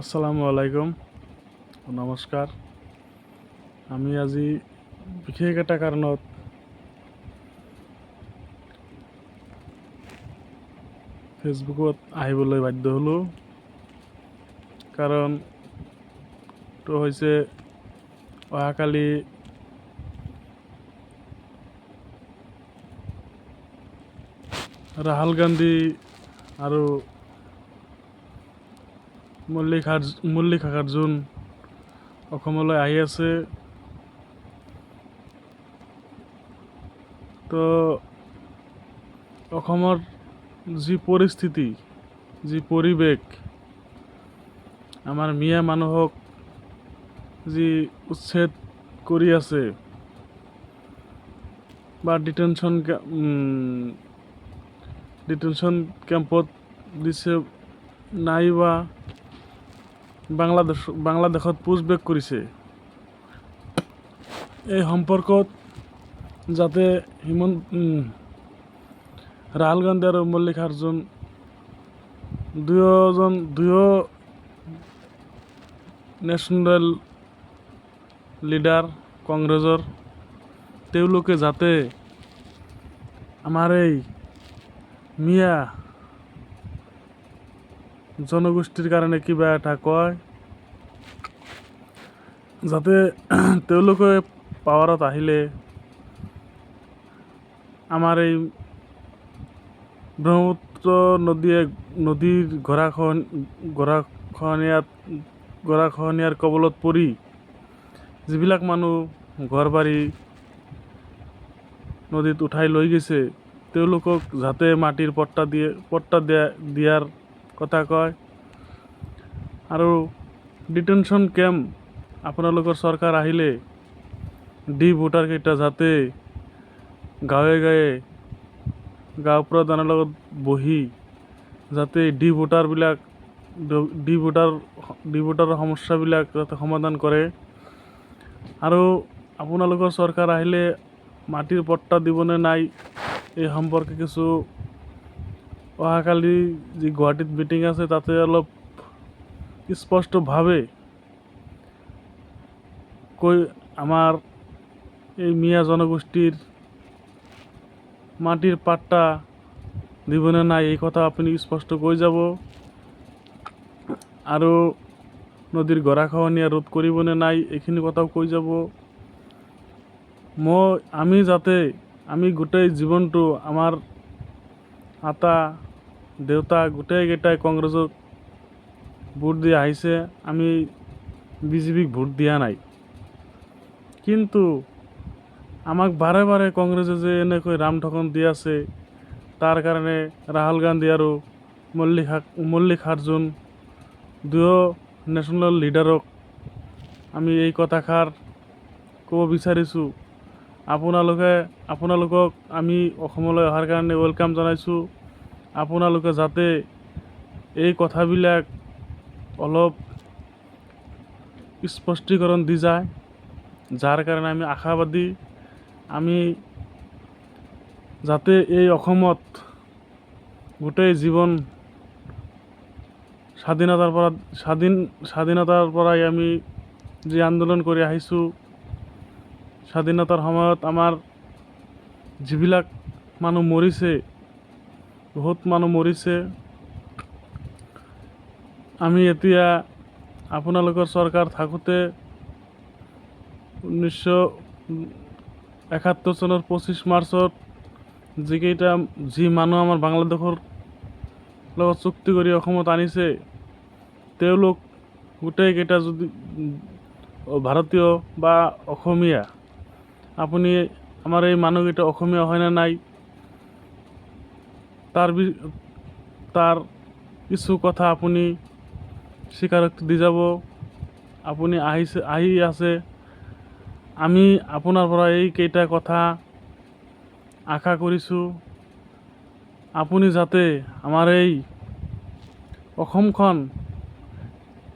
আসসালামু আলাইকুম, নমস্কাৰ। আমি আজি বিশেষ এটা কাৰণত ফেচবুকত আহিবলৈ বাধ্য হ'লোঁ। কাৰণটো হৈছে অহাকালি ৰাহুল গান্ধী আৰু মল্লিকাৰ্জুন অসমলৈ আহি আছে। তো অসমৰ যি পৰিস্থিতি, যি পৰিৱেশ, আমাৰ মিয়া মানুহক যি উচ্ছেদ কৰি আছে বা ডিটেনশ্যন কেম্পত দিছে, নাইবা বাংলাদেশত পুছবেক কৰিছে, এই সম্পৰ্কত যাতে ৰাহুল গান্ধী আৰু মল্লিকাৰ্জুন দুয়ো নেশ্যনেল লিডাৰ কংগ্ৰেছৰ, তেওঁলোকে যাতে আমাৰ এই মিয়া জনগোষ্ঠীৰ কাৰণে কিবা এটা কয়, যাতে তেওঁলোকে পাৱাৰত আহিলে আমাৰ এই ব্ৰহ্মপুত্ৰ নদীৰ গৰাখহনীয়াৰ কবলত পৰি যিবিলাক মানুহ ঘৰ বাৰী নদীত উঠাই লৈ গৈছে, তেওঁলোকক যাতে মাটিৰ পট্টা দিয়াৰ কথা কয়। আৰু ডিটেনশ্যন কেম্প আপোনালোকৰ চৰকাৰ আহিলে ভোটাৰকেইটা যাতে গাঁৱে গাঁও প্ৰধানৰ লগত বহি যাতে ভোটাৰৰ সমস্যাবিলাক যাতে সমাধান কৰে। আৰু আপোনালোকৰ চৰকাৰ আহিলে মাটিৰ পট্টা দিবনে নাই এই সম্পৰ্কে কিছু অহাকালি যি গুৱাহাটীত মিটিং আছে তাতে অলপ স্পষ্টভাৱে আমাৰ এই মিয়া জনগোষ্ঠীৰ মাটিৰ পাট্টা দিবনে নাই এই কথা আপুনি স্পষ্ট কৈ যাব। আৰু নদীৰ গৰাখহনীয়া ৰোধ কৰিবনে নাই এইখিনি কথাও কৈ যাব। আমি গোটেই জীৱনটো আমাৰ আটা দেউতা গোটেইকেইটাই কংগ্ৰেছক ভোট দি আহিছে, আমি বিজেপিক ভোট দিয়া নাই। কিন্তু আমাক বাৰে বাৰে কংগ্ৰেছে যে এনেকৈ ৰাম ঠগন দি আছে, তাৰ কাৰণে ৰাহুল গান্ধী আৰু মল্লিকাৰ্জুন দুয়ো নেশ্যনেল লিডাৰক আমি এই কথাষাৰ ক'ব বিচাৰিছোঁ। আপোনালোকক আমি অসমলৈ অহাৰ কাৰণে ৱেলকাম জনাইছোঁ। আপোনালোকে যাতে এই কথাবিলাক অলপ স্পষ্টীকৰণ দি যায়, যাৰ কাৰণে আমি আশাবাদী আমি যাতে এই অসমত গোটেই জীৱন স্বাধীনতাৰ পৰাই আমি যি আন্দোলন কৰি আহিছোঁ, স্বাধীনতাৰ সময়ত আমাৰ যিবিলাক মানুহ মৰিছে, বহুত মানুহ মৰিছে, আমি এতিয়া আপোনালোকৰ চৰকাৰ থাকোঁতে 1971 চনৰ 25 মাৰ্চত যি মানুহ আমাৰ বাংলাদেশৰ লগত চুক্তি কৰি অসমত আনিছে, তেওঁলোক গোটেইকেইটা যদি ভাৰতীয় বা অসমীয়া, আপুনি আমাৰ এই মানুহকেইটা অসমীয়া হয়নে নাই তাৰ কিছু কথা আপুনি স্বীকাৰোক্তি দি যাব। আপুনি আহি আছে, আমি আপোনাৰ পৰা এইকেইটা কথা আশা কৰিছোঁ। আপুনি যাতে আমাৰ এই অসমখন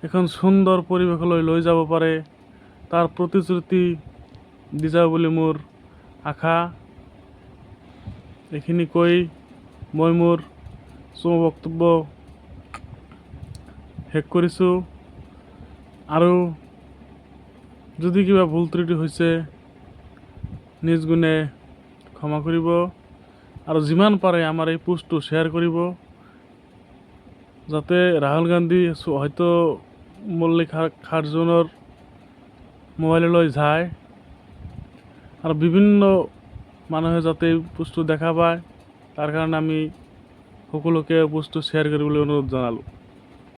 এখন সুন্দৰ পৰিৱেশলৈ লৈ যাব পাৰে, তাৰ প্ৰতিশ্ৰুতি দি যাব বুলি মোৰ আশা। এইখিনি কৈ মই মোৰ বক্তব্য শেষ কৰিছোঁ। আৰু যদি কিবা ভুল ত্ৰুটি হৈছে নিজ গুণে ক্ষমা কৰিব আৰু যিমান পাৰে আমাৰ এই পোষ্টটো শ্বেয়াৰ কৰিব, যাতে ৰাহুল গান্ধী হয়তো মল্লিক খাৰ্জুনৰ মোবাইললৈ যায় আৰু বিভিন্ন মানুহে যাতে এই পোষ্টটো দেখা পায়, তাৰ কাৰণে আমি সকলোকে পোষ্টটো শ্বেয়াৰ কৰিবলৈ অনুৰোধ জনালোঁ।